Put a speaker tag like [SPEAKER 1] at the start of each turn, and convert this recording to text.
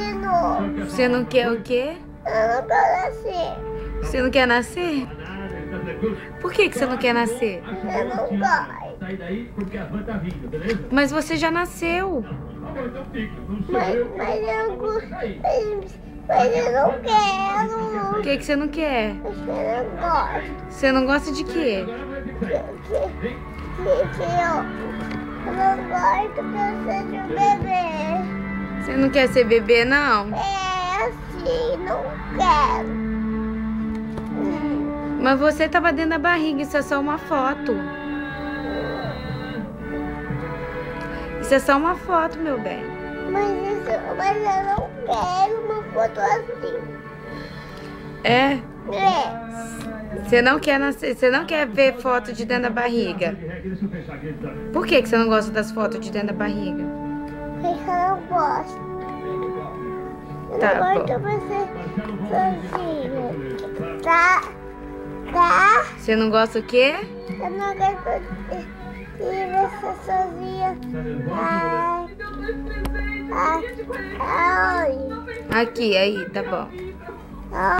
[SPEAKER 1] de novo.
[SPEAKER 2] Você não quer o quê?
[SPEAKER 1] Eu não quero nascer.
[SPEAKER 2] Você não quer nascer? Por que você não quer nascer?
[SPEAKER 1] Eu não gosto.
[SPEAKER 2] Mas você já nasceu.
[SPEAKER 1] Mas eu não gosto. Mas eu não quero.
[SPEAKER 2] O que você não quer?
[SPEAKER 1] Eu não gosto.
[SPEAKER 2] Você não gosta de quê?
[SPEAKER 1] Eu não gosto que eu seja um bebê.
[SPEAKER 2] Você não quer ser bebê, não?
[SPEAKER 1] É assim, não quero.
[SPEAKER 2] Mas você tava dentro da barriga, isso é só uma foto. Isso é só uma foto, meu bem.
[SPEAKER 1] Mas eu não quero uma foto assim.
[SPEAKER 2] É?
[SPEAKER 1] É.
[SPEAKER 2] Você não quer nascer, você não quer ver foto de dentro da barriga. Por que você não gosta das fotos de dentro da barriga?
[SPEAKER 1] Porque eu não gosto. Eu
[SPEAKER 2] Tá
[SPEAKER 1] não
[SPEAKER 2] bom.
[SPEAKER 1] gosto de você sozinho. Tá? Tá?
[SPEAKER 2] Você não gosta o quê?
[SPEAKER 1] Eu não gosto de você sozinha. Ai. Ai.
[SPEAKER 2] Aqui, aí, tá bom.
[SPEAKER 1] Ai.